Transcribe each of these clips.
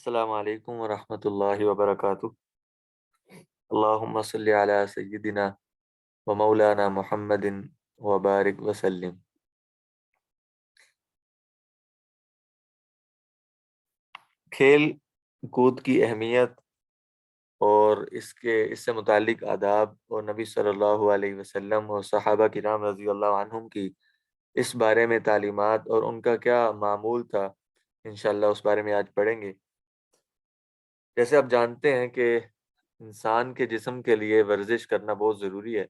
السلام علیکم ورحمۃ اللہ وبرکاتہ۔ اللہم صلی علی سیدنا و مولانا محمد وبارک وسلم۔ کھیل کود کی اہمیت اور اس سے متعلق آداب اور نبی صلی اللہ علیہ وسلم اور صحابہ کرام رضی اللہ عنہم کی اس بارے میں تعلیمات اور ان کا کیا معمول تھا، انشاءاللہ اس بارے میں آج پڑھیں گے۔ جیسے آپ جانتے ہیں کہ انسان کے جسم کے لیے ورزش کرنا بہت ضروری ہے،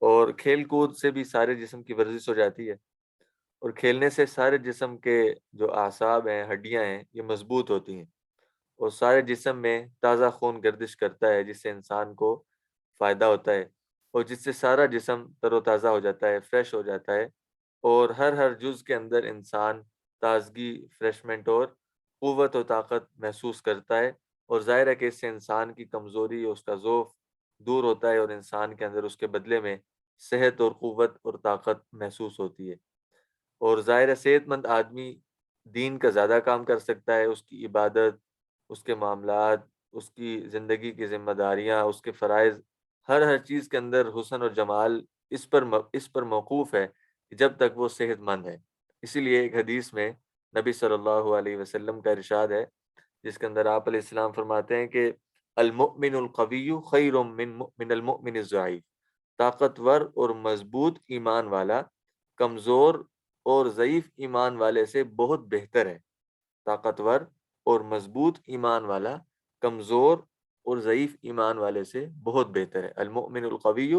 اور کھیل کود سے بھی سارے جسم کی ورزش ہو جاتی ہے، اور کھیلنے سے سارے جسم کے جو اعصاب ہیں، ہڈیاں ہیں، یہ مضبوط ہوتی ہیں، اور سارے جسم میں تازہ خون گردش کرتا ہے، جس سے انسان کو فائدہ ہوتا ہے، اور جس سے سارا جسم تر و تازہ ہو جاتا ہے، فریش ہو جاتا ہے، اور ہر جز کے اندر انسان تازگی، فریشمنٹ اور قوت و طاقت محسوس کرتا ہے، اور ظاہر ہے کہ اس سے انسان کی کمزوری اور اس کا ضعف دور ہوتا ہے، اور انسان کے اندر اس کے بدلے میں صحت اور قوت اور طاقت محسوس ہوتی ہے۔ اور ظاہر ہے صحت مند آدمی دین کا زیادہ کام کر سکتا ہے، اس کی عبادت، اس کے معاملات، اس کی زندگی کی ذمہ داریاں، اس کے فرائض، ہر چیز کے اندر حسن اور جمال اس پر موقوف ہے کہ جب تک وہ صحت مند ہے۔ اسی لیے ایک حدیث میں نبی صلی اللہ علیہ وسلم کا ارشاد ہے، جس کے اندر آپ علیہ السلام فرماتے ہیں کہ المؤمن القوی خیر من المؤمن الضعیف، طاقتور اور مضبوط ایمان والا کمزور اور ضعیف ایمان والے سے بہت بہتر ہے۔ طاقتور اور مضبوط ایمان والا کمزور اور ضعیف ایمان والے سے بہت بہتر ہے۔ المؤمن القوی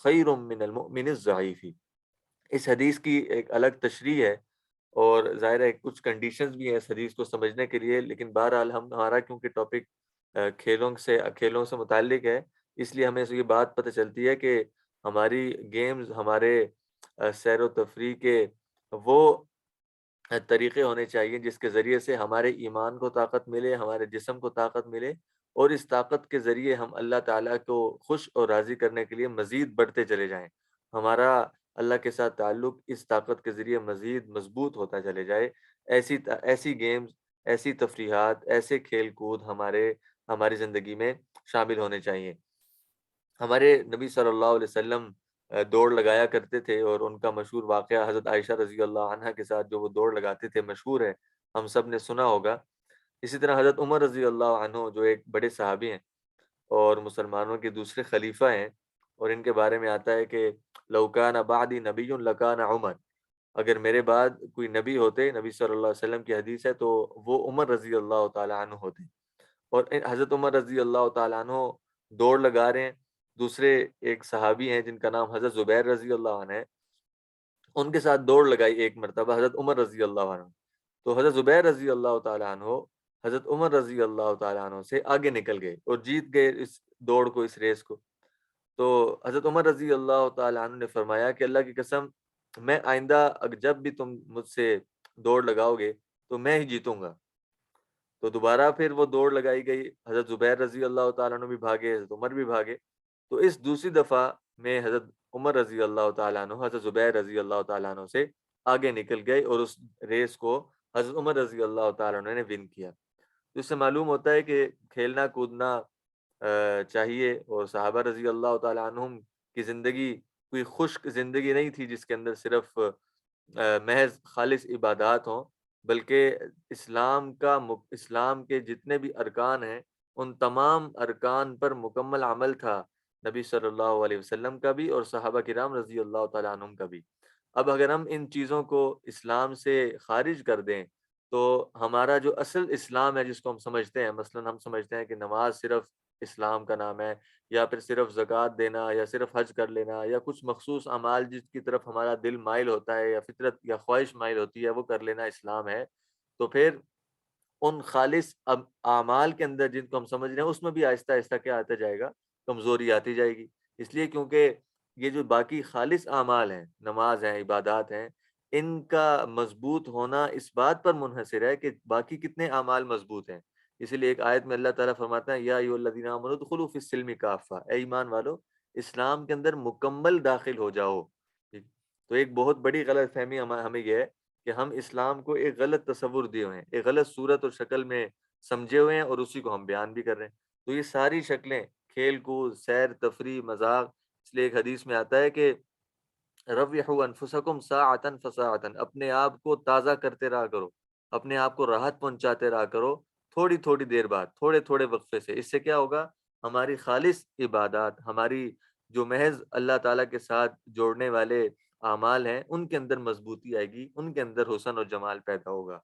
خیر من المؤمن الضعیف۔ اس حدیث کی ایک الگ تشریح ہے، اور ظاہر ہے کچھ کنڈیشنز بھی ہیں اس حدیث کو سمجھنے کے لیے، لیکن بہرحال ہمارا کیونکہ ٹاپک کھیلوں سے متعلق ہے، اس لیے ہمیں یہ بات پتہ چلتی ہے کہ ہماری گیمز، ہمارے سیر و تفریح کے وہ طریقے ہونے چاہیے جس کے ذریعے سے ہمارے ایمان کو طاقت ملے، ہمارے جسم کو طاقت ملے، اور اس طاقت کے ذریعے ہم اللہ تعالیٰ کو خوش اور راضی کرنے کے لیے مزید بڑھتے چلے جائیں، ہمارا اللہ کے ساتھ تعلق اس طاقت کے ذریعے مزید مضبوط ہوتا چلے جائے۔ ایسی گیمز، ایسی تفریحات، ایسے کھیل کود ہماری زندگی میں شامل ہونے چاہیے۔ ہمارے نبی صلی اللہ علیہ وسلم دوڑ لگایا کرتے تھے، اور ان کا مشہور واقعہ حضرت عائشہ رضی اللہ عنہا کے ساتھ جو وہ دوڑ لگاتے تھے مشہور ہے، ہم سب نے سنا ہوگا۔ اسی طرح حضرت عمر رضی اللہ عنہ جو ایک بڑے صحابی ہیں اور مسلمانوں کے دوسرے خلیفہ ہیں، اور ان کے بارے میں آتا ہے کہ لو کان بعدی نبی لکان عمر، اگر میرے بعد کوئی نبی ہوتے، نبی صلی اللہ علیہ وسلم کی حدیث ہے، تو وہ عمر رضی اللہ تعالیٰ عنہ ہوتے۔ اور حضرت عمر رضی اللہ تعالیٰ عنہ دوڑ لگا رہے ہیں، دوسرے ایک صحابی ہیں جن کا نام حضرت زبیر رضی اللہ عنہ ہے، ان کے ساتھ دوڑ لگائی ایک مرتبہ حضرت عمر رضی اللہ عنہ، تو حضرت زبیر رضی اللہ تعالیٰ عنہ حضرت عمر رضی اللہ تعالیٰ عنہ سے آگے نکل گئے اور جیت گئے اس دوڑ کو، اس ریس کو۔ تو حضرت عمر رضی اللہ تعالیٰ عنہ نے فرمایا کہ اللہ کی قسم، میں آئندہ جب بھی تم مجھ سے دوڑ لگاؤ گے تو میں ہی جیتوں گا۔ تو دوبارہ پھر وہ دوڑ لگائی گئی، حضرت زبیر رضی اللہ تعالیٰ عنہ بھی بھاگے، حضرت عمر بھی بھاگے، تو اس دوسری دفعہ میں حضرت عمر رضی اللہ تعالیٰ عنہ حضرت زبیر رضی اللہ تعالیٰ عنہ سے آگے نکل گئے، اور اس ریس کو حضرت عمر رضی اللہ تعالیٰ عنہ نے ون کیا۔ تو اس سے معلوم ہوتا ہے کہ کھیلنا کودنا چاہیے، اور صحابہ رضی اللہ تعالیٰ عنہم کی زندگی کوئی خشک زندگی نہیں تھی جس کے اندر صرف محض خالص عبادات ہوں، بلکہ اسلام کے جتنے بھی ارکان ہیں ان تمام ارکان پر مکمل عمل تھا، نبی صلی اللہ علیہ وسلم کا بھی اور صحابہ کرام رضی اللہ تعالیٰ عنہم کا بھی۔ اب اگر ہم ان چیزوں کو اسلام سے خارج کر دیں تو ہمارا جو اصل اسلام ہے جس کو ہم سمجھتے ہیں، مثلا ہم سمجھتے ہیں کہ نماز صرف اسلام کا نام ہے، یا پھر صرف زکوٰۃ دینا، یا صرف حج کر لینا، یا کچھ مخصوص اعمال جس کی طرف ہمارا دل مائل ہوتا ہے یا فطرت یا خواہش مائل ہوتی ہے وہ کر لینا اسلام ہے، تو پھر ان خالص اعمال کے اندر جن کو ہم سمجھ رہے ہیں اس میں بھی آہستہ آہستہ کیا آتا جائے گا، کمزوری آتی جائے گی۔ اس لیے کیونکہ یہ جو باقی خالص اعمال ہیں، نماز ہیں، عبادات ہیں، ان کا مضبوط ہونا اس بات پر منحصر ہے کہ باقی کتنے اعمال مضبوط ہیں۔ اسی لیے ایک آیت میں اللہ تعالیٰ فرماتا ہے یا ایھا الذین آمنوا ادخلوا فی السلم کافہ، اے ایمان والو اسلام کے اندر مکمل داخل ہو جاؤ۔ ٹھیک؟ تو ایک بہت بڑی غلط فہمی ہمیں یہ ہے کہ ہم اسلام کو ایک غلط تصور دیے ہوئے ہیں، ایک غلط صورت اور شکل میں سمجھے ہوئے ہیں اور اسی کو ہم بیان بھی کر رہے ہیں۔ تو یہ ساری شکلیں، کھیل کود، سیر تفریح، مذاق، اس لیے ایک حدیث میں آتا ہے کہ روحوا انفسکم ساعتا فساعتا، اپنے آپ کو تازہ کرتے رہا کرو، اپنے آپ کو راحت پہنچاتے رہا کرو، تھوڑی تھوڑی دیر بعد، تھوڑے تھوڑے وقفے سے۔ اس سے کیا ہوگا؟ ہماری خالص عبادات، ہماری جو محض اللہ تعالیٰ کے ساتھ جوڑنے والے اعمال ہیں، ان کے اندر مضبوطی آئے گی، ان کے اندر حسن اور جمال پیدا ہوگا۔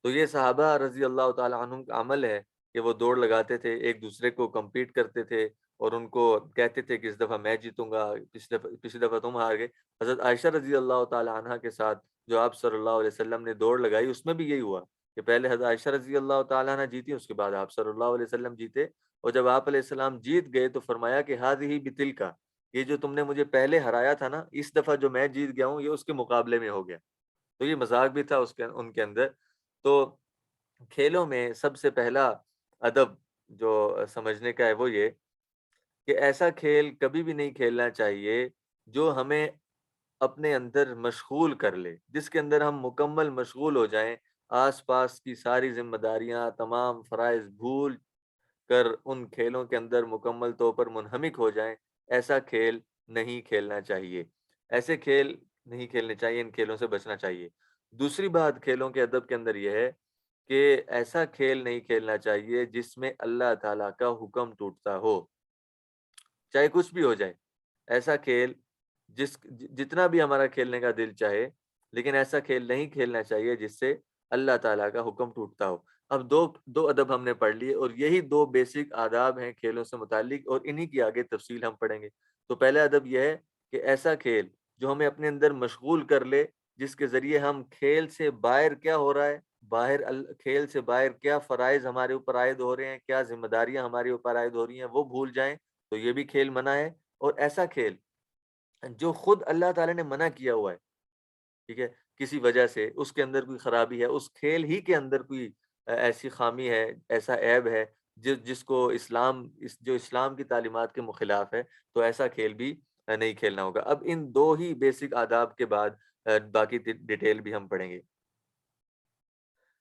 تو یہ صحابہ رضی اللہ تعالی عنہم کا عمل ہے کہ وہ دوڑ لگاتے تھے، ایک دوسرے کو کمپیٹ کرتے تھے اور ان کو کہتے تھے کہ اس دفعہ میں جیتوں گا، پچھلی دفعہ تم ہار گئے۔ حضرت عائشہ رضی اللہ تعالی عنہا کے ساتھ جو آپ صلی اللہ علیہ وسلم نے دوڑ لگائی، اس میں بھی یہی ہوا کہ پہلے حضرت عائشہ رضی اللہ تعالی عنہ جیتی، اس کے بعد آپ صلی اللہ علیہ وسلم جیتے، اور جب آپ علیہ السلام جیت گئے تو فرمایا کہ ہذہ بتلک، یہ جو تم نے مجھے پہلے ہرایا تھا نا، اس دفعہ جو میں جیت گیا ہوں یہ اس کے مقابلے میں ہو گیا۔ تو یہ مذاق بھی تھا ان کے اندر۔ تو کھیلوں میں سب سے پہلا ادب جو سمجھنے کا ہے وہ یہ کہ ایسا کھیل کبھی بھی نہیں کھیلنا چاہیے جو ہمیں اپنے اندر مشغول کر لے، جس کے اندر ہم مکمل مشغول ہو جائیں، آس پاس کی ساری ذمہ داریاں، تمام فرائض بھول کر ان کھیلوں کے اندر مکمل طور پر منہمک ہو جائیں۔ ایسا کھیل نہیں کھیلنا چاہیے، ایسے کھیل نہیں کھیلنے چاہیے، ان کھیلوں سے بچنا چاہیے۔ دوسری بات کھیلوں کے ادب کے اندر یہ ہے کہ ایسا کھیل نہیں کھیلنا چاہیے جس میں اللہ تعالیٰ کا حکم ٹوٹتا ہو، چاہے کچھ بھی ہو جائے۔ ایسا کھیل جتنا بھی ہمارا کھیلنے کا دل چاہے، لیکن ایسا کھیل نہیں کھیلنا چاہیے جس سے اللہ تعالیٰ کا حکم ٹوٹتا ہو۔ اب دو ادب ہم نے پڑھ لیے، اور یہی دو بیسک آداب ہیں کھیلوں سے متعلق، اور انہی کی آگے تفصیل ہم پڑھیں گے۔ تو پہلا ادب یہ ہے کہ ایسا کھیل جو ہمیں اپنے اندر مشغول کر لے، جس کے ذریعے ہم کھیل سے باہر کیا ہو رہا ہے، کھیل سے باہر کیا فرائض ہمارے اوپر عائد ہو رہے ہیں، کیا ذمہ داریاں ہمارے اوپر عائد ہو رہی ہیں، وہ بھول جائیں، تو یہ بھی کھیل منع ہے۔ اور ایسا کھیل جو خود اللہ تعالیٰ نے منع کیا ہوا ہے، ٹھیک ہے، کسی وجہ سے اس کے اندر کوئی خرابی ہے، اس کھیل ہی کے اندر کوئی ایسی خامی ہے، ایسا عیب ہے جس کو جو اسلام کی تعلیمات کے مخلاف ہے، تو ایسا کھیل بھی نہیں کھیلنا ہوگا۔ اب ان دو ہی بیسک آداب کے بعد باقی ڈیٹیل بھی ہم پڑھیں گے۔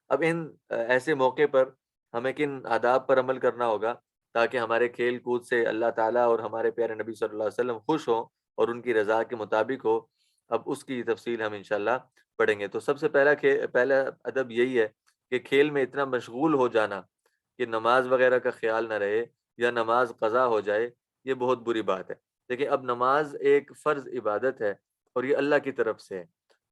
اب ان ایسے موقع پر ہمیں کن آداب پر عمل کرنا ہوگا تاکہ ہمارے کھیل کود سے اللہ تعالیٰ اور ہمارے پیارے نبی صلی اللہ علیہ وسلم خوش ہوں اور ان کی رضا کے مطابق ہو؟ اب اس کی تفصیل ہم انشاءاللہ پڑھیں گے۔ تو سب سے پہلا ادب یہی ہے کہ کھیل میں اتنا مشغول ہو جانا کہ نماز وغیرہ کا خیال نہ رہے یا نماز قضا ہو جائے، یہ بہت بری بات ہے۔ دیکھیں، اب نماز ایک فرض عبادت ہے اور یہ اللہ کی طرف سے ہے،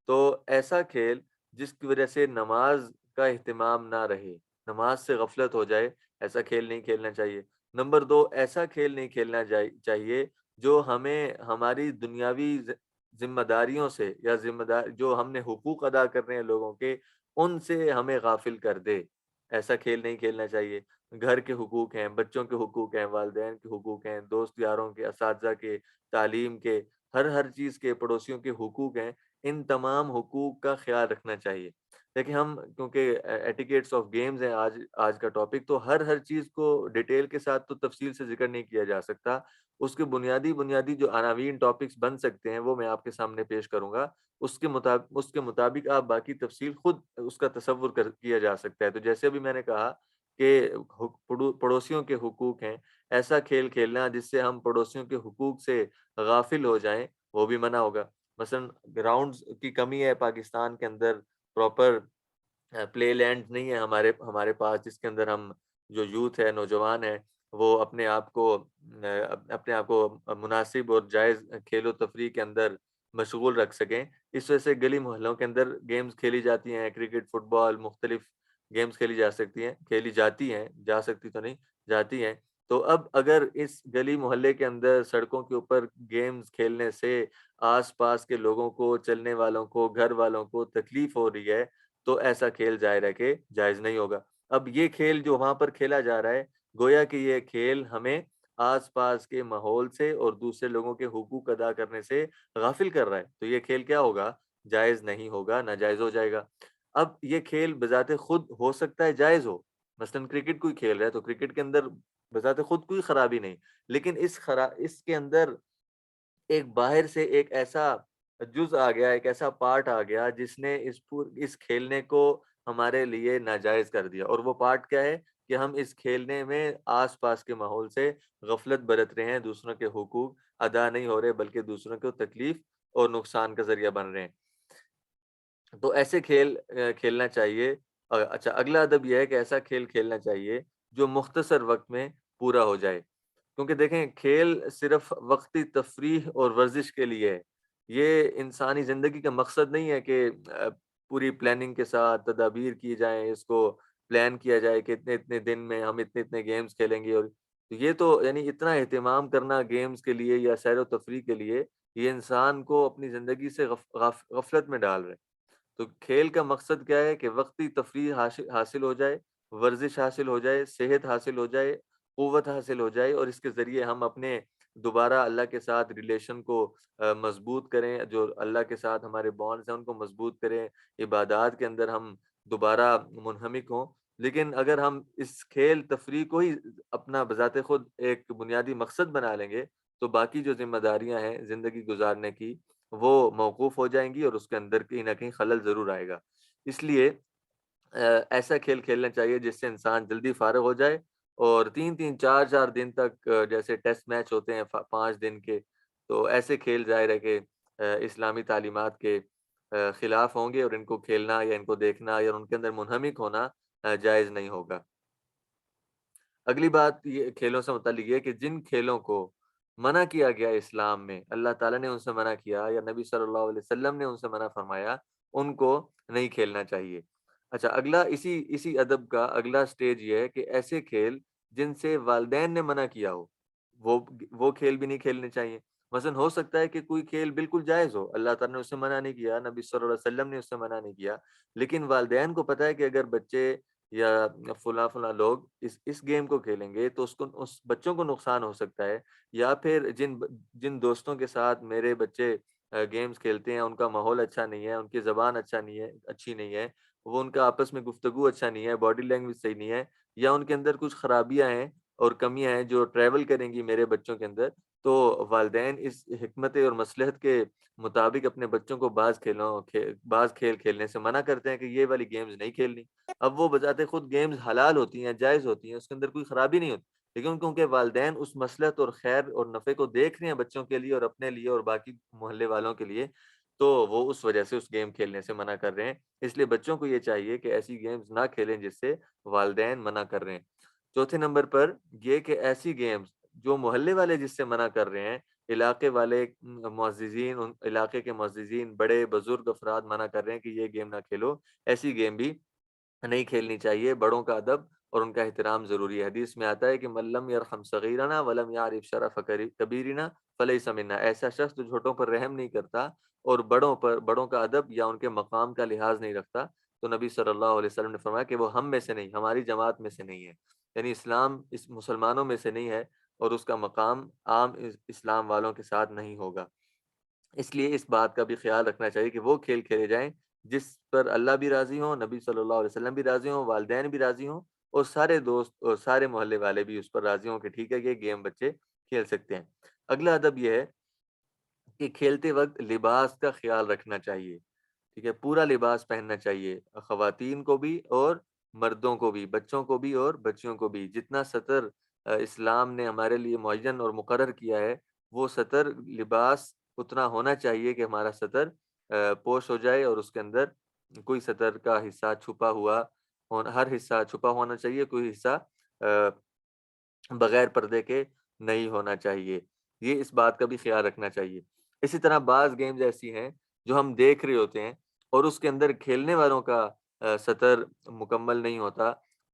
تو ایسا کھیل جس کی وجہ سے نماز کا اہتمام نہ رہے، نماز سے غفلت ہو جائے، ایسا کھیل نہیں کھیلنا چاہیے۔ نمبر دو، ایسا کھیل نہیں کھیلنا چاہیے جو ہمیں ہماری دنیاوی ذمہ داریوں سے، یا جو ہم نے حقوق ادا کرنے ہیں لوگوں کے، ان سے ہمیں غافل کر دے۔ ایسا کھیل نہیں کھیلنا چاہیے۔ گھر کے حقوق ہیں، بچوں کے حقوق ہیں، والدین کے حقوق ہیں، دوست یاروں کے، اساتذہ کے، تعلیم کے، ہر چیز کے، پڑوسیوں کے حقوق ہیں، ان تمام حقوق کا خیال رکھنا چاہیے۔ لیکن ہم کیونکہ ایٹیکیٹس آف گیمز ہیں آج کا ٹاپک، تو ہر چیز کو ڈیٹیل کے ساتھ تو تفصیل سے ذکر نہیں کیا جا سکتا۔ اس کے بنیادی جو عناوین ٹاپکس بن سکتے ہیں وہ میں آپ کے سامنے پیش کروں گا۔ اس کے مطابق آپ باقی تفصیل خود اس کا تصور کیا جا سکتا ہے۔ تو جیسے ابھی میں نے کہا کہ پڑوسیوں کے حقوق ہیں، ایسا کھیل کھیلنا جس سے ہم پڑوسیوں کے حقوق سے غافل ہو جائیں، وہ بھی منع ہوگا۔ مثلا گراؤنڈز کی کمی ہے پاکستان کے اندر، پراپر پلے لینڈ نہیں ہے ہمارے پاس جس کے اندر ہم جو یوتھ ہے، نوجوان ہے، وہ اپنے آپ کو مناسب اور جائز کھیل و تفریح کے اندر مشغول رکھ سکیں۔ اس وجہ سے گلی محلوں کے اندر گیمز کھیلی جاتی ہیں، کرکٹ، فٹ بال، مختلف گیمز کھیلی جاتی ہیں، جا سکتی تو نہیں، جاتی ہیں۔ تو اب اگر اس گلی محلے کے اندر سڑکوں کے اوپر گیمز کھیلنے سے آس پاس کے لوگوں کو، چلنے والوں کو، گھر والوں کو تکلیف ہو رہی ہے، تو ایسا کھیل ظاہر ہے کہ جائز نہیں ہوگا۔ اب یہ کھیل جو وہاں پر کھیلا جا رہا ہے، گویا کہ یہ کھیل ہمیں آس پاس کے ماحول سے اور دوسرے لوگوں کے حقوق ادا کرنے سے غافل کر رہا ہے، تو یہ کھیل کیا ہوگا؟ جائز نہیں ہوگا، ناجائز ہو جائے گا۔ اب یہ کھیل بذات خود ہو سکتا ہے جائز ہو، مثلا کرکٹ کوئی کھیل رہا ہے تو کرکٹ کے اندر بذات خود کوئی خرابی نہیں، لیکن اس کے اندر ایک باہر سے ایک ایسا جز آ گیا، ایک ایسا پارٹ آ گیا جس نے اس کھیلنے کو ہمارے لیے ناجائز کر دیا. اور وہ پارٹ کیا ہے کہ ہم اس کھیلنے میں آس پاس کے ماحول سے غفلت برت رہے ہیں، دوسروں کے حقوق ادا نہیں ہو رہے بلکہ دوسروں کو تکلیف اور نقصان کا ذریعہ بن رہے ہیں. تو ایسے کھیل کھیلنا چاہیے. اچھا، اگلا ادب یہ ہے کہ ایسا کھیل کھیلنا چاہیے جو مختصر وقت میں پورا ہو جائے. کیونکہ دیکھیں، کھیل صرف وقتی تفریح اور ورزش کے لیے ہے. یہ انسانی زندگی کا مقصد نہیں ہے کہ پوری پلاننگ کے ساتھ تدابیر کی جائیں، اس کو پلان کیا جائے کہ اتنے اتنے دن میں ہم اتنے اتنے گیمز کھیلیں گے. اور یہ تو یعنی اتنا اہتمام کرنا گیمز کے لیے یا سیر و تفریح کے لیے، یہ انسان کو اپنی زندگی سے غفلت میں ڈال رہے ہیں. تو کھیل کا مقصد کیا ہے کہ وقتی تفریح حاصل ہو جائے، ورزش حاصل ہو جائے، صحت حاصل ہو جائے، قوت حاصل ہو جائے، اور اس کے ذریعے ہم اپنے دوبارہ اللہ کے ساتھ ریلیشن کو مضبوط کریں، جو اللہ کے ساتھ ہمارے بانڈز ہیں ان کو مضبوط کریں، عبادات کے اندر ہم دوبارہ منہمک ہوں. لیکن اگر ہم اس کھیل تفریح کو ہی اپنا بذات خود ایک بنیادی مقصد بنا لیں گے، تو باقی جو ذمہ داریاں ہیں زندگی گزارنے کی، وہ موقوف ہو جائیں گی اور اس کے اندر کہیں نہ کہیں خلل ضرور آئے گا. اس لیے ایسا کھیل کھیلنا چاہیے جس سے انسان جلدی فارغ ہو جائے، اور 3 3 4 4 دن تک جیسے ٹیسٹ میچ ہوتے ہیں 5 دن کے، تو ایسے کھیل ظاہر ہے کہ اسلامی تعلیمات کے خلاف ہوں گے، اور ان کو کھیلنا یا ان کو دیکھنا یا ان کے اندر منہمک ہونا جائز نہیں ہوگا. اگلی بات یہ کھیلوں سے متعلق یہ ہے کہ جن کھیلوں کو منع کیا گیا اسلام میں، اللہ تعالیٰ نے ان سے منع کیا یا نبی صلی اللہ علیہ وسلم نے ان سے منع فرمایا، ان کو نہیں کھیلنا چاہیے. اچھا، اگلا اسی ادب کا اگلا سٹیج یہ ہے کہ ایسے کھیل جن سے والدین نے منع کیا ہو، وہ وہ کھیل بھی نہیں کھیلنے چاہیے. مثلا ہو سکتا ہے کہ کوئی کھیل بالکل جائز ہو، اللہ تعالیٰ نے اس سے منع نہیں کیا، نبی صلی اللہ علیہ وسلم نے اس سے منع نہیں کیا، لیکن والدین کو پتہ ہے کہ اگر بچے یا فلاں فلاں لوگ اس گیم کو کھیلیں گے تو اس بچوں کو نقصان ہو سکتا ہے. یا پھر جن دوستوں کے ساتھ میرے بچے گیمز کھیلتے ہیں ان کا ماحول اچھا نہیں ہے، ان کی زبان اچھی نہیں ہے، وہ ان کا آپس میں گفتگو اچھا نہیں ہے، باڈی لینگویج صحیح نہیں ہے، یا ان کے اندر کچھ خرابیاں ہیں اور کمیاں ہیں جو ٹریول کریں گی میرے بچوں کے اندر، تو والدین اس حکمت اور مصلحت کے مطابق اپنے بچوں کو بعض کھیل کھیلنے سے منع کرتے ہیں کہ یہ والی گیمز نہیں کھیلنی. اب وہ بذات خود گیمز حلال ہوتی ہیں، جائز ہوتی ہیں، اس کے اندر کوئی خرابی نہیں ہوتی، لیکن کیونکہ والدین اس مصلحت اور خیر اور نفع کو دیکھ رہے ہیں بچوں کے لیے اور اپنے لیے اور باقی محلے والوں کے لیے، تو وہ اس وجہ سے اس گیم کھیلنے سے منع کر رہے ہیں. اس لیے بچوں کو یہ چاہیے کہ ایسی گیمز نہ کھیلیں جس سے والدین منع کر رہے ہیں. چوتھے نمبر پر یہ کہ ایسی گیمز جو محلے والے جس سے منع کر رہے ہیں، علاقے والے معززین، ان علاقے کے معززین، بڑے بزرگ افراد منع کر رہے ہیں کہ یہ گیم نہ کھیلو، ایسی گیم بھی نہیں کھیلنی چاہیے. بڑوں کا ادب اور ان کا احترام ضروری ہے. حدیث میں آتا ہے کہ من لم یرحم صغیرنا ولم یعرف شرف کبیرنا فلیس منا. ایسا شخص جو چھوٹوں پر رحم نہیں کرتا اور بڑوں کا ادب یا ان کے مقام کا لحاظ نہیں رکھتا، تو نبی صلی اللہ علیہ وسلم نے فرمایا کہ وہ ہم میں سے نہیں، ہماری جماعت میں سے نہیں ہے. یعنی اسلام اس مسلمانوں میں سے نہیں ہے اور اس کا مقام عام اسلام والوں کے ساتھ نہیں ہوگا. اس لیے اس بات کا بھی خیال رکھنا چاہیے کہ وہ کھیل کھیلے جائیں جس پر اللہ بھی راضی ہوں، نبی صلی اللہ علیہ وسلم بھی راضی ہوں، والدین بھی راضی ہوں، اور سارے دوست اور سارے محلے والے بھی اس پر راضی ہوں کہ ٹھیک ہے، یہ گیم بچے کھیل سکتے ہیں. اگلا ادب یہ ہے کہ کھیلتے وقت لباس کا خیال رکھنا چاہیے. ٹھیک ہے، پورا لباس پہننا چاہیے، خواتین کو بھی اور مردوں کو بھی، بچوں کو بھی اور بچیوں کو بھی. جتنا سطر اسلام نے ہمارے لیے معین اور مقرر کیا ہے، وہ سطر لباس اتنا ہونا چاہیے کہ ہمارا سطر پوش ہو جائے، اور اس کے اندر کوئی سطر کا حصہ چھپا ہوا ہر حصہ چھپا ہونا چاہیے، کوئی حصہ بغیر پردے کے نہیں ہونا چاہیے. یہ اس بات کا بھی خیال رکھنا چاہیے. اسی طرح بعض گیمز ایسی ہیں جو ہم دیکھ رہے ہوتے ہیں اور اس کے اندر کھیلنے والوں کا سطر مکمل نہیں ہوتا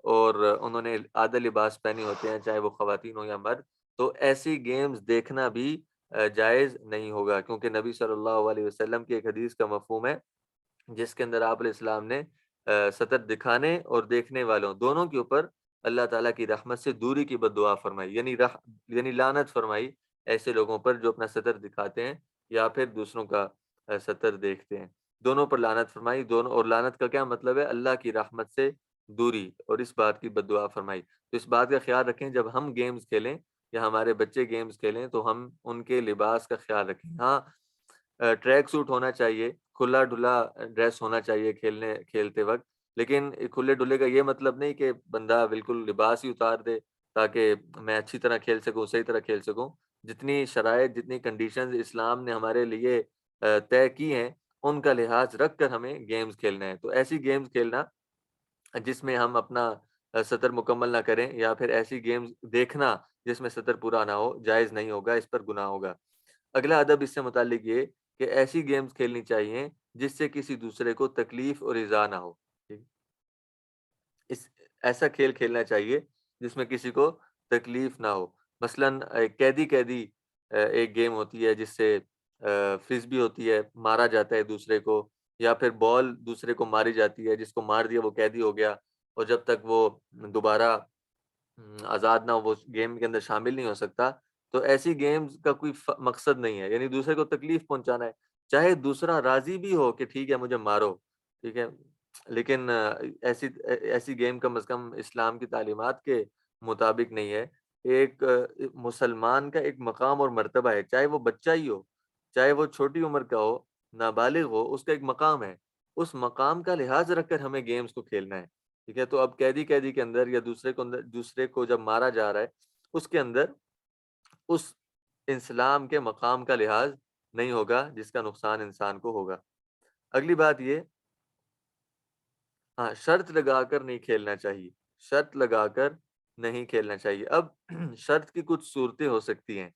اور انہوں نے آدھا لباس پہنے ہوتے ہیں، چاہے وہ خواتین ہو یا مرد، تو ایسی گیمز دیکھنا بھی جائز نہیں ہوگا. کیونکہ نبی صلی اللہ علیہ وسلم کی ایک حدیث کا مفہوم ہے جس کے اندر آپ علیہ السلام نے سطر دکھانے اور دیکھنے والوں دونوں کے اوپر اللہ تعالیٰ کی رحمت سے دوری کی بد دعا فرمائی، یعنی لعنت فرمائی ایسے لوگوں پر جو اپنا سطر دکھاتے ہیں یا پھر دوسروں کا سطر دیکھتے ہیں. دونوں پر لعنت فرمائی. دونوں، اور لعنت کا کیا مطلب ہے؟ اللہ کی رحمت سے دوری، اور اس بات کی بد دعا فرمائی. تو اس بات کا خیال رکھیں جب ہم گیمز کھیلیں یا ہمارے بچے گیمز کھیلیں تو ہم ان کے لباس کا خیال رکھیں. ہاں، ٹریک سوٹ ہونا چاہیے، کھلا ڈھلا ڈریس ہونا چاہیے کھیلتے وقت، لیکن کھلے ڈھلے کا یہ مطلب نہیں کہ بندہ بالکل لباس ہی اتار دے تاکہ میں اچھی طرح کھیل سکوں، صحیح طرح کھیل سکوں۔ جتنی شرائط، جتنی کنڈیشنز اسلام نے ہمارے لیے طے کی ہیں، ان کا لحاظ رکھ کر ہمیں گیمز کھیلنا ہے۔ تو ایسی گیمز کھیلنا جس میں ہم اپنا سطر مکمل نہ کریں، یا پھر ایسی گیمز دیکھنا جس میں سطر پورا نہ ہو، جائز نہیں ہوگا، اس پر گناہ ہوگا۔ اگلا ادب اس سے متعلق یہ کہ ایسی گیمز کھیلنی چاہیے جس سے کسی دوسرے کو تکلیف اور ایذا نہ ہو۔ ٹھیک؟ اس ایسا کھیل کھیلنا چاہیے جس میں کسی کو تکلیف نہ ہو۔ مثلاً قیدی قیدی ایک گیم ہوتی ہے جس سے فرسبی ہوتی ہے، مارا جاتا ہے دوسرے کو، یا پھر بال دوسرے کو ماری جاتی ہے، جس کو مار دیا وہ قیدی ہو گیا، اور جب تک وہ دوبارہ آزاد نہ ہو وہ گیم کے اندر شامل نہیں ہو سکتا۔ تو ایسی گیمز کا کوئی مقصد نہیں ہے، یعنی دوسرے کو تکلیف پہنچانا ہے، چاہے دوسرا راضی بھی ہو کہ ٹھیک ہے مجھے مارو، ٹھیک ہے، لیکن ایسی گیم کم از کم اسلام کی تعلیمات کے مطابق نہیں ہے۔ ایک مسلمان کا ایک مقام اور مرتبہ ہے، چاہے وہ بچہ ہی ہو، چاہے وہ چھوٹی عمر کا ہو، نابالغ ہو، اس کا ایک مقام ہے۔ اس مقام کا لحاظ رکھ کر ہمیں گیمز کو کھیلنا ہے، ٹھیک ہے۔ تو اب قیدی قیدی کے اندر یا دوسرے کو جب مارا جا رہا ہے، اس کے اندر اس اسلام کے مقام کا لحاظ نہیں ہوگا جس کا نقصان انسان کو ہوگا۔ اگلی بات یہ، ہاں، شرط لگا کر نہیں کھیلنا چاہیے، شرط لگا کر نہیں کھیلنا چاہیے۔ اب شرط کی کچھ صورتیں ہو سکتی ہیں،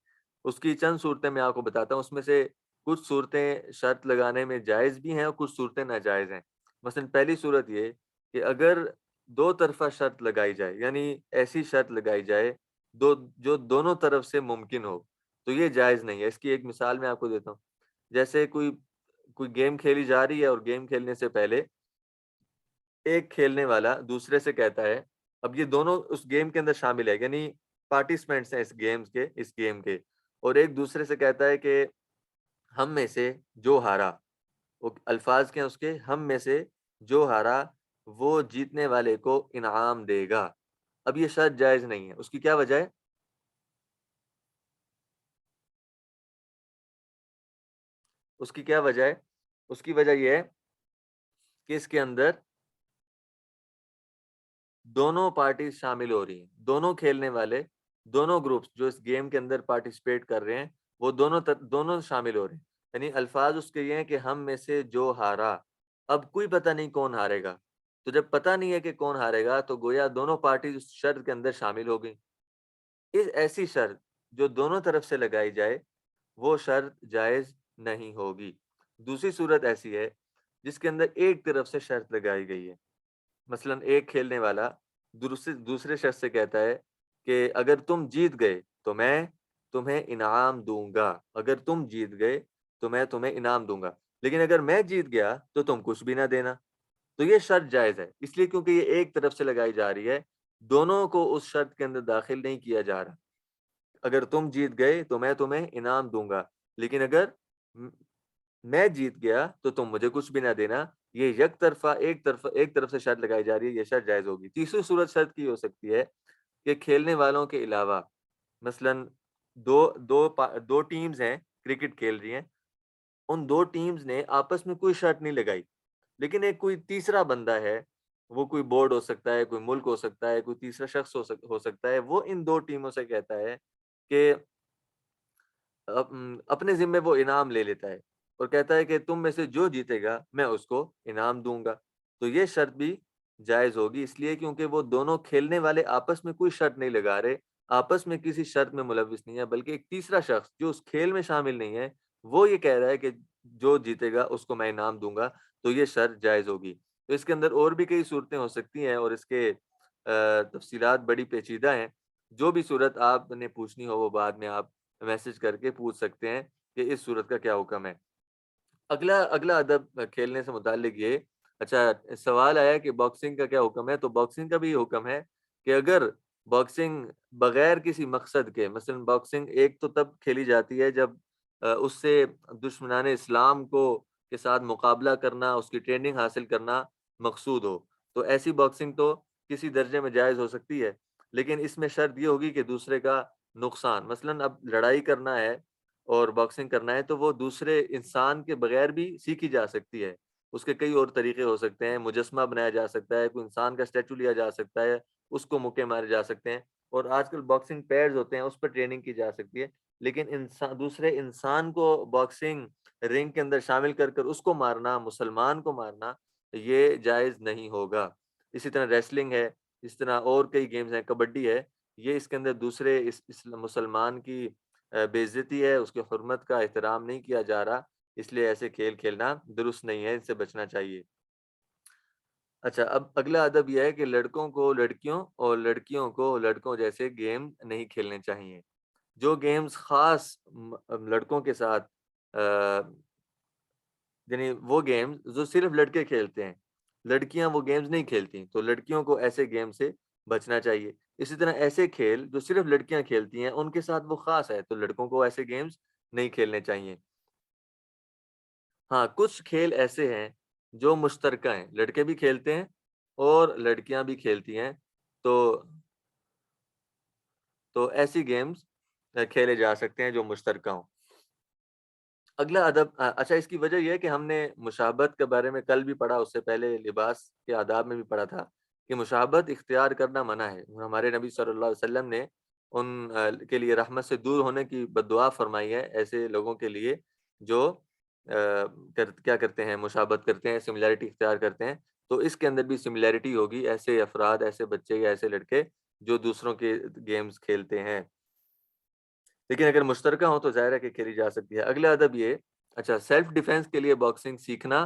اس کی چند صورتیں میں آپ کو بتاتا ہوں۔ اس میں سے کچھ صورتیں شرط لگانے میں جائز بھی ہیں اور کچھ صورتیں ناجائز ہیں۔ مثلا پہلی صورت یہ کہ اگر دو طرفہ شرط لگائی جائے، یعنی ایسی شرط لگائی جائے جو دونوں طرف سے ممکن ہو، تو یہ جائز نہیں ہے۔ اس کی ایک مثال میں آپ کو دیتا ہوں۔ جیسے کوئی گیم کھیلی جا رہی ہے، اور گیم کھیلنے سے پہلے ایک کھیلنے والا دوسرے سے کہتا ہے، اب یہ دونوں اس گیم کے اندر شامل ہے، یعنی پارٹیسپینٹس ہیں اس گیم کے، اور ایک دوسرے سے کہتا ہے کہ ہم میں سے جو ہارا، وہ الفاظ کے ہیں اس کے، ہم میں سے جو ہارا وہ جیتنے والے کو انعام دے گا۔ اب یہ شرط جائز نہیں ہے۔ اس کی کیا وجہ ہے؟ اس کی کیا وجہ ہے؟ اس کی وجہ یہ ہے کہ اس کے اندر دونوں پارٹیز شامل ہو رہی ہیں، دونوں کھیلنے والے، دونوں گروپس جو اس گیم کے اندر پارٹیسپیٹ کر رہے ہیں، وہ دونوں شامل ہو رہے ہیں۔ یعنی الفاظ اس کے یہ ہیں کہ ہم میں سے جو ہارا، اب کوئی پتہ نہیں کون ہارے گا۔ تو جب پتہ نہیں ہے کہ کون ہارے گا، تو گویا دونوں پارٹیز اس شرط کے اندر شامل ہو گئی۔ ایسی شرط جو دونوں طرف سے لگائی جائے، وہ شرط جائز نہیں ہوگی۔ دوسری صورت ایسی ہے جس کے اندر ایک طرف سے شرط لگائی گئی ہے۔ مثلا ایک کھیلنے والا دوسرے شخص سے کہتا ہے کہ اگر تم جیت گئے تو میں تمہیں انعام دوں گا، اگر تم جیت گئے تو میں تمہیں انعام دوں گا، لیکن اگر میں جیت گیا تو تم کچھ بھی نہ دینا۔ تو یہ شرط جائز ہے، اس لیے کیونکہ یہ ایک طرف سے لگائی جا رہی ہے، دونوں کو اس شرط کے اندر داخل نہیں کیا جا رہا۔ اگر تم جیت گئے تو میں تمہیں انعام دوں گا، لیکن اگر میں جیت گیا تو تم مجھے کچھ بھی نہ دینا۔ یہ ایک طرف سے شرط لگائی جا رہی ہے، یہ شرط جائز ہوگی۔ تیسری صورت شرط کی ہو سکتی ہے کہ کھیلنے والوں کے علاوہ، مثلا دو ٹیمز ہیں، کرکٹ کھیل رہی ہیں، ان دو ٹیمز نے آپس میں کوئی شرط نہیں لگائی، لیکن ایک کوئی تیسرا بندہ ہے، وہ کوئی بورڈ ہو سکتا ہے، کوئی ملک ہو سکتا ہے، کوئی تیسرا شخص ہو سکتا ہے، وہ ان دو ٹیموں سے کہتا ہے کہ اپنے ذمے وہ انعام لے لیتا ہے، اور کہتا ہے کہ تم میں سے جو جیتے گا میں اس کو انعام دوں گا۔ تو یہ شرط بھی جائز ہوگی، اس لیے کیونکہ وہ دونوں کھیلنے والے آپس میں کوئی شرط نہیں لگا رہے، آپس میں کسی شرط میں ملوث نہیں ہے، بلکہ ایک تیسرا شخص جو اس کھیل میں شامل نہیں ہے، وہ یہ کہہ رہا ہے کہ جو جیتے گا اس کو میں انعام دوں گا، تو یہ شرط جائز ہوگی۔ تو اس کے اندر اور بھی کئی صورتیں ہو سکتی ہیں، اور اس کے تفصیلات بڑی پیچیدہ ہیں۔ جو بھی صورت آپ نے پوچھنی ہو وہ بعد میں آپ میسج کر کے پوچھ سکتے ہیں کہ اس صورت کا کیا حکم ہے۔ اگلا ادب کھیلنے سے متعلق یہ، اچھا سوال آیا کہ باکسنگ کا کیا حکم ہے، تو باکسنگ کا بھی حکم ہے کہ اگر باکسنگ بغیر کسی مقصد کے، مثلا باکسنگ ایک تو تب کھیلی جاتی ہے جب اس سے دشمنان اسلام کے ساتھ مقابلہ کرنا، اس کی ٹریننگ حاصل کرنا مقصود ہو، تو ایسی باکسنگ تو کسی درجے میں جائز ہو سکتی ہے، لیکن اس میں شرط یہ ہوگی کہ دوسرے کا نقصان، مثلا اب لڑائی کرنا ہے اور باکسنگ کرنا ہے تو وہ دوسرے انسان کے بغیر بھی سیکھی جا سکتی ہے. اس کے کئی اور طریقے ہو سکتے ہیں. مجسمہ بنایا جا سکتا ہے, کوئی انسان کا اسٹیچو لیا جا سکتا ہے, اس کو مکے مارے جا سکتے ہیں, اور آج کل باکسنگ پیڈز ہوتے ہیں, اس پر ٹریننگ کی جا سکتی ہے. لیکن دوسرے انسان کو باکسنگ رنگ کے اندر شامل کر کر اس کو مارنا, مسلمان کو مارنا, یہ جائز نہیں ہوگا. اسی طرح ریسلنگ ہے, اس طرح اور کئی گیمز ہیں, کبڈی ہے, یہ اس کے اندر دوسرے اس مسلمان کی بے عزتی ہے, اس کی حرمت کا احترام نہیں کیا جا رہا, اس لیے ایسے کھیل کھیلنا درست نہیں ہے, ان سے بچنا چاہیے. اچھا, اب اگلا ادب یہ ہے کہ لڑکوں کو لڑکیوں اور لڑکیوں کو لڑکوں جیسے گیم نہیں کھیلنے چاہیے. جو گیمز خاص لڑکوں کے ساتھ یعنی وہ گیمز جو صرف لڑکے کھیلتے ہیں, لڑکیاں وہ گیمز نہیں کھیلتی, تو لڑکیوں کو ایسے گیم سے بچنا چاہیے. اسی طرح ایسے کھیل جو صرف لڑکیاں کھیلتی ہیں ان کے ساتھ وہ خاص ہے, تو لڑکوں کو ایسے گیمز نہیں کھیلنے چاہیے. ہاں, کچھ کھیل ایسے ہیں جو مشترکہ ہیں, لڑکے بھی کھیلتے ہیں اور لڑکیاں بھی کھیلتی ہیں, تو ایسی گیمز کھیلے جا سکتے ہیں جو مشترکہ ہوں. اگلا ادب, اچھا, اس کی وجہ یہ ہے کہ ہم نے مشابہت کے بارے میں کل بھی پڑھا, اس سے پہلے لباس کے آداب میں بھی پڑھا تھا کہ مشابہت اختیار کرنا منع ہے. ہمارے نبی صلی اللہ علیہ وسلم نے ان کے لیے رحمت سے دور ہونے کی بد دعا فرمائی ہے, ایسے لوگوں کے لیے جو کیا کرتے ہیں, مشابہت کرتے ہیں, سملیرٹی اختیار کرتے ہیں. تو اس کے اندر بھی سملیرٹی ہوگی, ایسے افراد, ایسے بچے یا ایسے لڑکے جو دوسروں کے گیمز کھیلتے ہیں. لیکن اگر مشترکہ ہو تو ظاہر ہے کہ کھیلی جا سکتی ہے. اگلا ادب یہ, اچھا, سیلف ڈیفenس کے لیے باکسنگ سیکھنا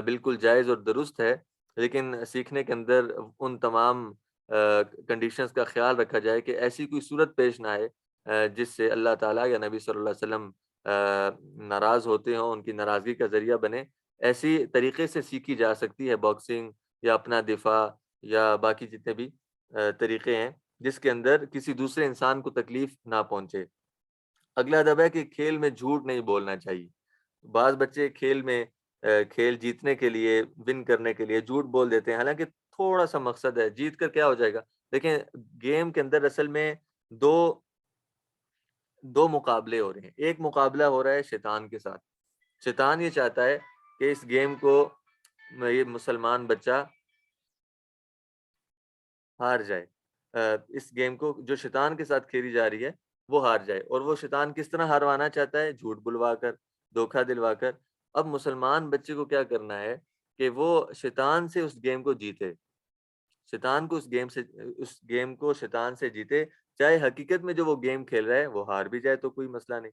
بالکل جائز اور درست ہے, لیکن سیکھنے کے اندر ان تمام کنڈیشنز کا خیال رکھا جائے کہ ایسی کوئی صورت پیش نہ آئے جس سے اللہ تعالیٰ یا نبی صلی اللہ علیہ وسلم ناراض ہوتے ہوں, ان کی ناراضگی کا ذریعہ بنے. ایسی طریقے سے سیکھی جا سکتی ہے باکسنگ, یا اپنا دفاع, یا باقی جتنے بھی طریقے ہیں جس کے اندر کسی دوسرے انسان کو تکلیف نہ پہنچے. اگلا ادب ہے کہ کھیل میں جھوٹ نہیں بولنا چاہیے. بعض بچے کھیل میں کھیل جیتنے کے لیے, ون کرنے کے لیے جھوٹ بول دیتے ہیں, حالانکہ تھوڑا سا مقصد ہے, جیت کر کیا ہو جائے گا. دیکھیں, گیم کے اندر اصل میں دو مقابلے ہو رہے ہیں. ایک مقابلہ ہو رہا ہے شیطان کے ساتھ. شیطان یہ چاہتا ہے کہ اس گیم کو یہ مسلمان بچہ ہار جائے. اس گیم کو جو شیطان کے ساتھ کھیلی جا رہی ہے وہ ہار جائے. اور وہ شیطان کس طرح ہاروانا چاہتا ہے؟ جھوٹ بلوا کر, دھوکہ دلوا کر. اب مسلمان بچے کو کیا کرنا ہے کہ وہ شیطان سے اس گیم کو جیتے, شیطان کو اس گیم کو شیطان سے جیتے, چاہے حقیقت میں جو وہ گیم کھیل رہا ہے وہ ہار بھی جائے تو کوئی مسئلہ نہیں.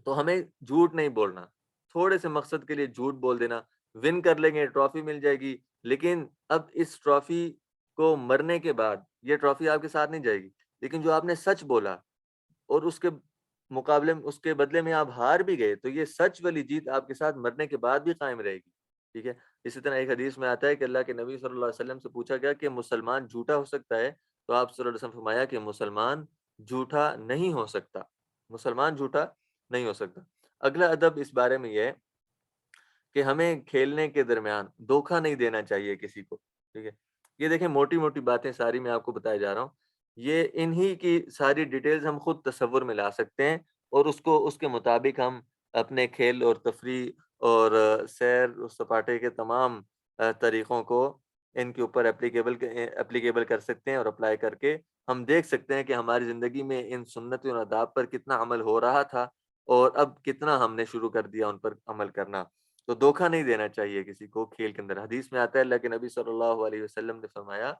تو ہمیں جھوٹ نہیں بولنا, تھوڑے سے مقصد کے لیے جھوٹ بول دینا, ون کر لیں گے, ٹرافی مل جائے گی, لیکن اب اس ٹرافی کو مرنے کے بعد یہ ٹرافی آپ کے ساتھ نہیں جائے گی. لیکن جو آپ نے سچ بولا اور اس کے مقابلے میں, اس کے بدلے میں آپ ہار بھی گئے, تو یہ سچ والی جیت آپ کے ساتھ مرنے کے بعد بھی قائم رہے گی. ٹھیک ہے. اسی طرح ایک حدیث میں آتا ہے کہ اللہ کے نبی صلی اللہ علیہ وسلم سے پوچھا گیا کہ مسلمان جھوٹا ہو سکتا ہے, تو آپ صلی اللہ علیہ وسلم فرمایا کہ مسلمان جھوٹا نہیں ہو سکتا, مسلمان جھوٹا نہیں ہو سکتا. اگلا ادب اس بارے میں یہ ہے کہ ہمیں کھیلنے کے درمیان دھوکہ نہیں دینا چاہیے کسی کو. ٹھیک ہے. یہ دیکھیں, موٹی موٹی باتیں ساری میں آپ کو بتایا جا رہا ہوں, یہ انہی کی ساری ڈیٹیلز ہم خود تصور میں لا سکتے ہیں, اور اس کے مطابق ہم اپنے کھیل اور تفریح اور سیر و سپاٹے کے تمام طریقوں کو ان کے اوپر اپلیکیبل کر سکتے ہیں, اور اپلائی کر کے ہم دیکھ سکتے ہیں کہ ہماری زندگی میں ان سنتوں اور آداب پر کتنا عمل ہو رہا تھا, اور اب کتنا ہم نے شروع کر دیا ان پر عمل کرنا. تو دھوکہ نہیں دینا چاہیے کسی کو کھیل کے اندر. حدیث میں آتا ہے, اللہ کے نبی صلی اللہ علیہ وسلم نے فرمایا,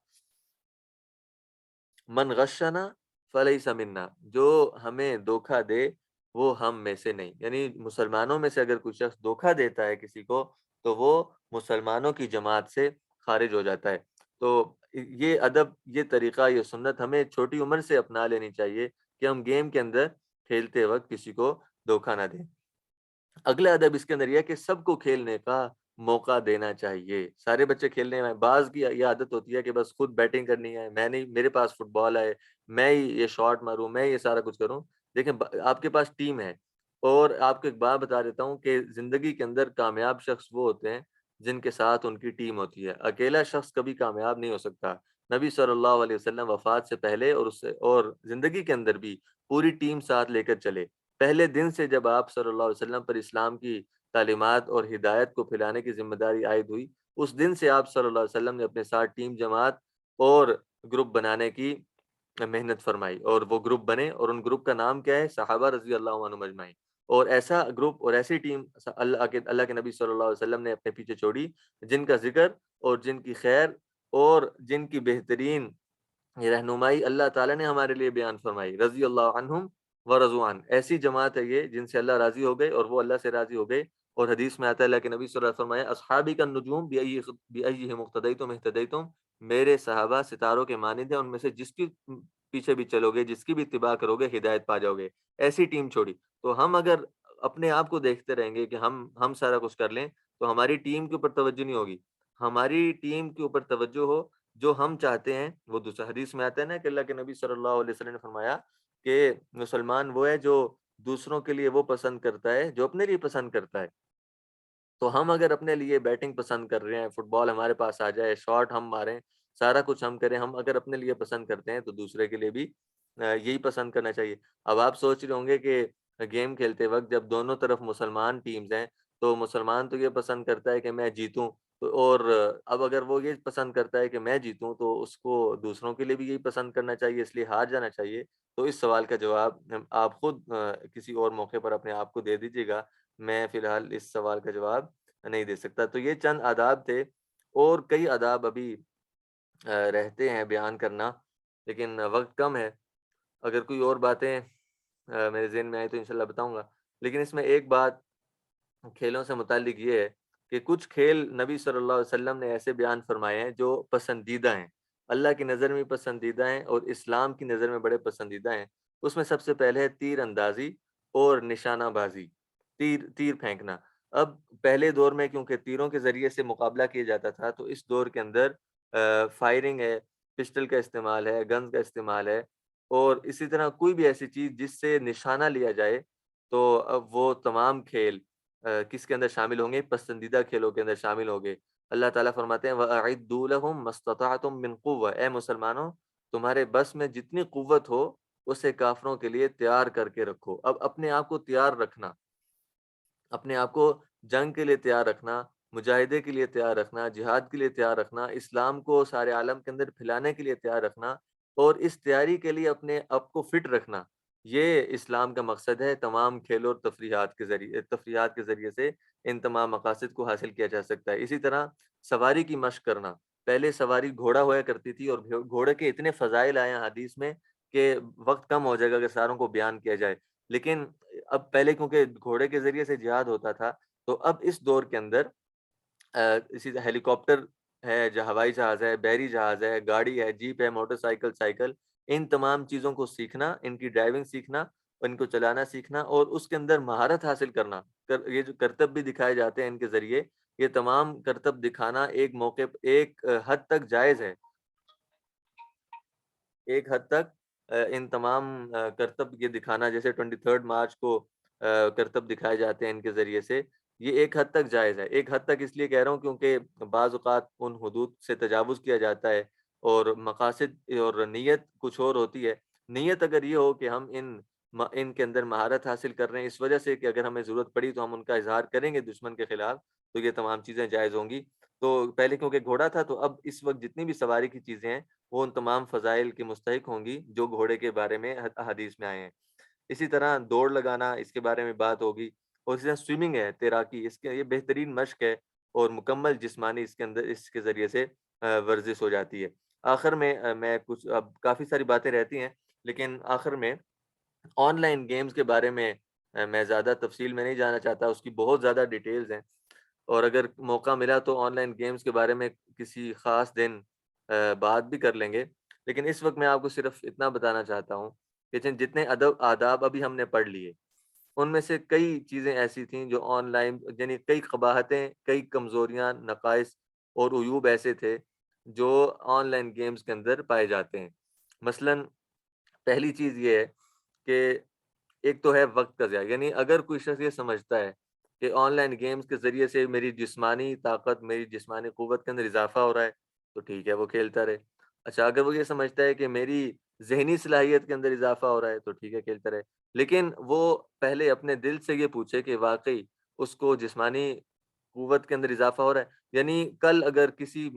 من غشنا فلیس منا, جو ہمیں دھوکہ دے وہ ہم میں سے نہیں. یعنی مسلمانوں میں سے اگر کوئی شخص دھوکہ دیتا ہے کسی کو, تو وہ مسلمانوں کی جماعت سے خارج ہو جاتا ہے. تو یہ ادب, یہ طریقہ, یہ سنت ہمیں چھوٹی عمر سے اپنا لینی چاہیے کہ ہم گیم کے اندر کھیلتے وقت کسی کو دھوکہ نہ دیں. اگلا ادب اس کے اندر یہ کہ سب کو کھیلنے کا موقع دینا چاہیے. سارے بچے کھیلنے میں, بعض کی یہ عادت ہوتی ہے کہ بس خود بیٹنگ کرنی ہے, میں نہیں, میرے پاس فٹ بال ہے, میں ہی یہ شاٹ ماروں, میں یہ سارا کچھ کروں. دیکھیں, آپ کے پاس ٹیم ہے, اور آپ کو ایک بات بتا دیتا ہوں کہ زندگی کے اندر کامیاب شخص وہ ہوتے ہیں جن کے ساتھ ان کی ٹیم ہوتی ہے. اکیلا شخص کبھی کامیاب نہیں ہو سکتا. نبی صلی اللہ علیہ وسلم وفات سے پہلے اور زندگی کے اندر بھی پوری ٹیم ساتھ لے کر چلے. پہلے دن سے جب آپ صلی اللہ علیہ وسلم پر اسلام کی تعلیمات اور ہدایت کو پھیلانے کی ذمہ داری عائد ہوئی، اس دن سے آپ صلی اللہ علیہ وسلم نے اپنے ساتھ ٹیم جماعت اور گروپ بنانے کی محنت فرمائی، اور وہ گروپ بنے، اور ان گروپ کا نام کیا ہے؟ صحابہ رضی اللہ عنہم اجمعین۔ اور ایسا گروپ اور ایسی ٹیم اللہ کے نبی صلی اللہ علیہ وسلم نے اپنے پیچھے چھوڑی، جن کا ذکر اور جن کی خیر اور جن کی بہترین یہ رہنمائی اللہ تعالیٰ نے ہمارے لیے بیان فرمائی، رضی اللہ عنہم و رضوان۔ ایسی جماعت ہے یہ جن سے اللہ راضی ہو گئے اور وہ اللہ سے راضی ہو گئے۔ اور حدیث میں آتا ہے اللہ کے نبی صلی اللہ علیہ وسلم فرمایا، اصحابی کا نجوم بأیہم اقتدیتم اہتدیتم، میرے صحابہ ستاروں کے مانند ہیں، ان میں سے جس کی پیچھے بھی چلو گے، جس کی بھی اتباع کرو گے، ہدایت پا جاؤ گے۔ ایسی ٹیم چھوڑی۔ تو ہم اگر اپنے آپ کو دیکھتے رہیں گے کہ ہم سارا کچھ کر لیں، تو ہماری ٹیم کے اوپر توجہ نہیں ہوگی۔ ہماری ٹیم کے اوپر توجہ ہو، جو ہم چاہتے ہیں وہ دوسرا حدیث میں آتا ہے نا کہ اللہ کے نبی صلی اللہ علیہ وسلم نے فرمایا کہ مسلمان وہ ہے جو دوسروں کے لیے وہ پسند کرتا ہے جو اپنے لیے پسند کرتا ہے۔ تو ہم اگر اپنے لیے بیٹنگ پسند کر رہے ہیں، فٹ بال ہمارے پاس آ جائے، شاٹ ہم ماریں، سارا کچھ ہم کریں، ہم اگر اپنے لیے پسند کرتے ہیں تو دوسرے کے لیے بھی یہی پسند کرنا چاہیے۔ اب آپ سوچ رہے ہوں گے کہ گیم کھیلتے وقت جب دونوں طرف مسلمان ٹیمز ہیں، تو مسلمان تو یہ پسند کرتا ہے کہ میں جیتوں، اور اب اگر وہ یہ پسند کرتا ہے کہ میں جیتوں تو اس کو دوسروں کے لیے بھی یہی پسند کرنا چاہیے، اس لیے ہار جانا چاہیے۔ تو اس سوال کا جواب آپ خود کسی اور موقع پر اپنے آپ کو دے دیجیے گا، میں فی الحال اس سوال کا جواب نہیں دے سکتا۔ تو یہ چند آداب تھے، اور کئی آداب ابھی رہتے ہیں بیان کرنا، لیکن وقت کم ہے۔ اگر کوئی اور باتیں میرے ذہن میں آئی تو انشاءاللہ بتاؤں گا، لیکن اس میں ایک بات کھیلوں سے متعلق یہ ہے کہ کچھ کھیل نبی صلی اللہ علیہ وسلم نے ایسے بیان فرمائے ہیں جو پسندیدہ ہیں، اللہ کی نظر میں پسندیدہ ہیں اور اسلام کی نظر میں بڑے پسندیدہ ہیں۔ اس میں سب سے پہلے ہے تیر اندازی اور نشانہ بازی، تیر پھینکنا۔ اب پہلے دور میں کیونکہ تیروں کے ذریعے سے مقابلہ کیا جاتا تھا، تو اس دور کے اندر فائرنگ ہے، پسٹل کا استعمال ہے، گنز کا استعمال ہے، اور اسی طرح کوئی بھی ایسی چیز جس سے نشانہ لیا جائے، تو اب وہ تمام کھیل کس کے اندر شامل ہوں گے؟ پسندیدہ کھیلوں کے اندر شامل ہوں گے۔ اللہ تعالیٰ فرماتے ہیں وَأَعِدُّوا لَهُم مَا اسْتَطَعْتُم مِّن قُوَّةٍ، اے مسلمانوں تمہارے بس میں جتنی قوت ہو اسے کافروں کے لیے تیار کر کے رکھو۔ اب اپنے آپ کو تیار رکھنا، اپنے آپ کو جنگ کے لیے تیار رکھنا، مجاہدے کے لیے تیار رکھنا، جہاد کے لیے تیار رکھنا، اسلام کو سارے عالم کے اندر پھیلانے کے لیے تیار رکھنا، اور اس تیاری کے لیے اپنے آپ کو فٹ رکھنا، یہ اسلام کا مقصد ہے۔ تمام کھیلوں اور تفریحات کے ذریعے سے ان تمام مقاصد کو حاصل کیا جا سکتا ہے۔ اسی طرح سواری کی مشق کرنا، پہلے سواری گھوڑا ہوا کرتی تھی، اور گھوڑے کے اتنے فضائل آئے ہیں حدیث میں کہ وقت کم ہو جائے گا کہ ساروں کو بیان کیا جائے، لیکن اب پہلے کیونکہ گھوڑے کے ذریعے سے جہاد ہوتا تھا، تو اب اس دور کے اندر اسی طرح ہیلی کاپٹر ہے، ہوائی جہاز ہے، بحری جہاز ہے، گاڑی ہے، جیپ ہے، موٹر سائیکل، ان تمام چیزوں کو سیکھنا، ان کی ڈرائیونگ سیکھنا، ان کو چلانا سیکھنا، اور اس کے اندر مہارت حاصل کرنا، یہ جو کرتب بھی دکھائے جاتے ہیں ان کے ذریعے، یہ تمام کرتب دکھانا ایک موقع ایک حد تک جائز ہے۔ ایک حد تک ان تمام کرتب یہ دکھانا، جیسے 23 مارچ کو کرتب دکھائے جاتے ہیں ان کے ذریعے سے، یہ ایک حد تک جائز ہے۔ ایک حد تک اس لیے کہہ رہا ہوں کیونکہ بعض اوقات ان حدود سے تجاوز کیا جاتا ہے، اور مقاصد اور نیت کچھ اور ہوتی ہے۔ نیت اگر یہ ہو کہ ہم ان کے اندر مہارت حاصل کر رہے ہیں اس وجہ سے کہ اگر ہمیں ضرورت پڑی تو ہم ان کا اظہار کریں گے دشمن کے خلاف، تو یہ تمام چیزیں جائز ہوں گی۔ تو پہلے کیونکہ گھوڑا تھا، تو اب اس وقت جتنی بھی سواری کی چیزیں ہیں وہ ان تمام فضائل کے مستحق ہوں گی جو گھوڑے کے بارے میں حدیث میں آئے ہیں۔ اسی طرح دوڑ لگانا، اس کے بارے میں بات ہوگی، اور اسی طرح سوئمنگ ہے، تیراکی، اس کے یہ بہترین مشق ہے، اور مکمل جسمانی اس کے اندر اس کے ذریعے سے ورزش ہو جاتی ہے۔ آخر میں میں کچھ، اب کافی ساری باتیں رہتی ہیں، لیکن آخر میں آن لائن گیمز کے بارے میں میں زیادہ تفصیل میں نہیں جانا چاہتا، اس کی بہت زیادہ ڈیٹیلز ہیں، اور اگر موقع ملا تو آن لائن گیمز کے بارے میں کسی خاص دن بات بھی کر لیں گے، لیکن اس وقت میں آپ کو صرف اتنا بتانا چاہتا ہوں کہ جتنے آداب ابھی ہم نے پڑھ لیے، ان میں سے کئی چیزیں ایسی تھیں جو آن لائن، یعنی کئی قباحتیں، کئی کمزوریاں، نقائص اور عیوب ایسے تھے جو آن لائن گیمز کے اندر پائے جاتے ہیں۔ مثلاً پہلی چیز یہ ہے کہ ایک تو ہے وقت کا ضیاع، یعنی اگر کوئی شخص یہ سمجھتا ہے کہ آن لائن گیمز کے ذریعے سے میری جسمانی طاقت، میری جسمانی قوت کے اندر اضافہ ہو رہا ہے، تو ٹھیک ہے وہ کھیلتا رہے۔ اچھا اگر وہ یہ سمجھتا ہے کہ میری ذہنی صلاحیت کے اندر اضافہ ہو رہا ہے تو ٹھیک ہے کھیلتا رہے، لیکن وہ پہلے اپنے دل سے یہ پوچھے کہ واقعی اس کو جسمانی قوت کے اندر اضافہ ہو رہا ہے، یعنی کل اگر کسی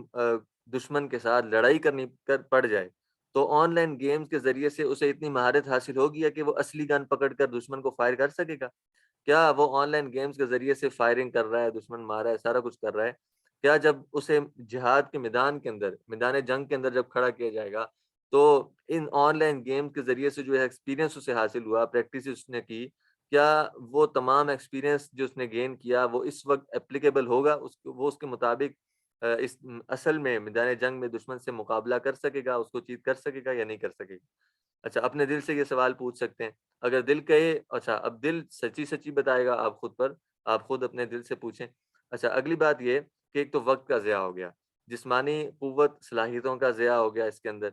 دشمن کے ساتھ لڑائی کرنی پڑ جائے تو آن لائن گیمز کے ذریعے سے اسے اتنی مہارت حاصل ہوگی ہے کہ وہ اصلی گن پکڑ کر دشمن کو فائر کر سکے گا؟ کیا وہ آن لائن گیمز کے ذریعے سے فائرنگ کر رہا ہے، دشمن مار رہا ہے، سارا کچھ کر رہا ہے؟ کیا جب اسے جہاد کے میدان کے اندر، میدان جنگ کے اندر جب کھڑا کیا جائے گا تو ان آن لائن گیم کے ذریعے سے جو ہے ایکسپیرینس اسے حاصل ہوا، پریکٹس اس نے کی، کیا وہ تمام ایکسپیرینس جو اس نے گین کیا وہ اس وقت اپلیکیبل ہوگا، وہ اس کے مطابق اس اصل میں میدان جنگ میں دشمن سے مقابلہ کر سکے گا، اس کو چیت کر سکے گا یا نہیں کر سکے گا؟ اچھا اپنے دل سے یہ سوال پوچھ سکتے ہیں، اگر دل کہے اچھا اب دل سچی سچی بتائے گا آپ خود پر، آپ خود اپنے دل سے پوچھیں۔ اچھا اگلی بات یہ کہ ایک تو وقت کا ضیاع ہو گیا، جسمانی قوت صلاحیتوں کا ضیاع ہو گیا اس کے اندر۔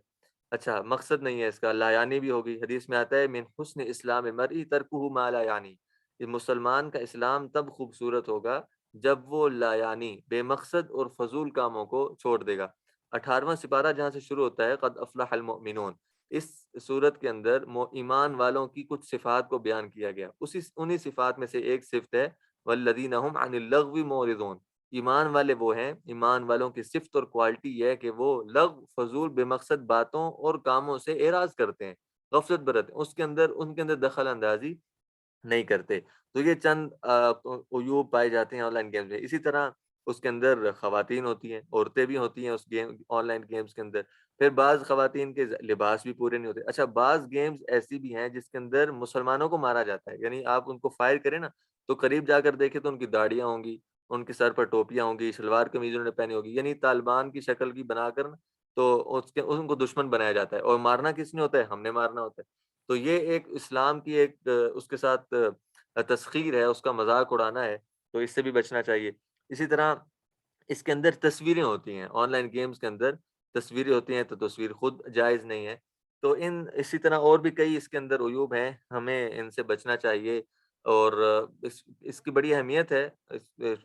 اچھا مقصد نہیں ہے اس کا، لا یعنی بھی ہوگی، حدیث میں آتا ہے من حسن اسلام مرئی ترکہ ما لا یعنی، یہ مسلمان کا اسلام تب خوبصورت ہوگا جب وہ لا یعنی بے مقصد اور فضول کاموں کو چھوڑ دے گا۔ 18واں سپارہ جہاں سے شروع ہوتا ہے قد افلح المؤمنون، اس صورت کے اندر ایمان والوں کی کچھ صفات کو بیان کیا گیا، انہی صفات میں سے ایک صفت ہے والذین هم عن اللغو معرضون، ایمان والے وہ ہیں، ایمان والوں کی صفت اور کوالٹی یہ ہے کہ وہ لغو فضول بے مقصد باتوں اور کاموں سے اعراض کرتے ہیں، غفلت برتیں، ان کے اندر دخل اندازی نہیں کرتے۔ تو یہ چند عیوب پائے جاتے ہیں آن لائن گیمز میں۔ اسی طرح اس کے اندر خواتین ہوتی ہیں، عورتیں بھی ہوتی ہیں اس گیم آن لائن گیمز کے اندر۔ پھر بعض خواتین کے لباس بھی پورے نہیں ہوتے۔ اچھا بعض گیمز ایسی بھی ہیں جس کے اندر مسلمانوں کو مارا جاتا ہے، یعنی آپ ان کو فائر کریں نا تو قریب جا کر دیکھیں تو ان کی داڑیاں ہوں گی، ان کے سر پر ٹوپیاں ہوں گی، شلوار قمیض انہوں نے پہنی ہوگی، یعنی طالبان کی شکل کی بنا کر نا تو ان کو دشمن بنایا جاتا ہے، اور مارنا کس نے ہوتا ہے؟ ہم نے مارنا ہوتا ہے۔ تو یہ ایک اسلام کی ایک اس کے ساتھ تسخیر ہے، اس کا مذاق اڑانا ہے، تو اس سے بھی بچنا چاہیے۔ اسی طرح اس کے اندر تصویریں ہوتی ہیں، آن لائن گیمز کے اندر تصویریں ہوتی ہیں تو تصویر خود جائز نہیں ہے۔ تو اسی طرح اور بھی کئی اس کے اندر عیوب ہیں، ہمیں ان سے بچنا چاہیے، اور اس کی بڑی اہمیت ہے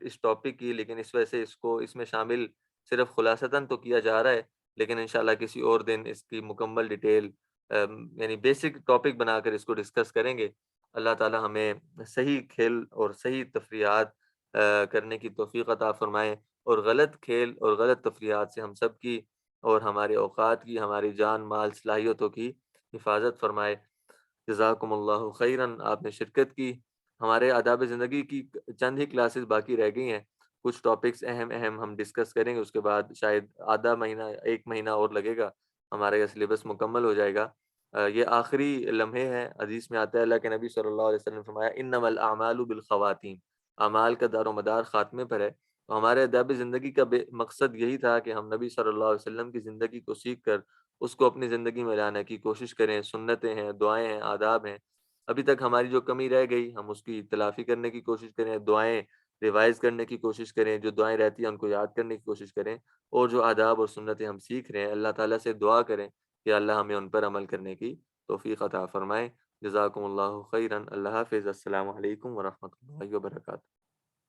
اس ٹاپک کی، لیکن اس وجہ سے اس میں شامل صرف خلاصتاً تو کیا جا رہا ہے، لیکن انشاءاللہ کسی اور دن اس کی مکمل ڈیٹیل یعنی بیسک ٹاپک بنا کر اس کو ڈسکس کریں گے۔ اللہ تعالی ہمیں صحیح کھیل اور صحیح تفریحات کرنے کی توفیق عطا فرمائے، اور غلط کھیل اور غلط تفریحات سے ہم سب کی اور ہمارے اوقات کی، ہماری جان مال صلاحیتوں کی حفاظت فرمائے۔ جزاکم اللہ خیراً، آپ نے شرکت کی۔ ہمارے آداب زندگی کی چند ہی کلاسز باقی رہ گئی ہیں، کچھ ٹاپکس اہم اہم ہم ڈسکس کریں گے، اس کے بعد شاید آدھا مہینہ 1 مہینہ اور لگے گا، ہمارا یہ سلیبس مکمل ہو جائے گا۔ یہ آخری لمحے ہیں، حدیث میں آتا ہے اللہ کے نبی صلی اللہ علیہ وسلم نے فرمایا انما الاعمال بالخواتیم، اعمال کا دار و مدار خاتمے پر ہے۔ تو ہمارے ادب زندگی کا مقصد یہی تھا کہ ہم نبی صلی اللہ علیہ وسلم کی زندگی کو سیکھ کر اس کو اپنی زندگی میں لانے کی کوشش کریں، سنتیں ہیں، دعائیں ہیں، آداب ہیں، ابھی تک ہماری جو کمی رہ گئی ہم اس کی تلافی کرنے کی کوشش کریں، دعائیں ریوائز کرنے کی کوشش کریں، جو دعائیں رہتی ہیں ان کو یاد کرنے کی کوشش کریں، اور جو آداب اور سنتیں ہم سیکھ رہے ہیں اللہ تعالیٰ سے دعا کریں کہ اللہ ہمیں ان پر عمل کرنے کی توفیق عطا فرمائے۔ جزاکم اللہ خیراً، اللہ حافظ، السلام علیکم ورحمۃ اللہ وبرکاتہ۔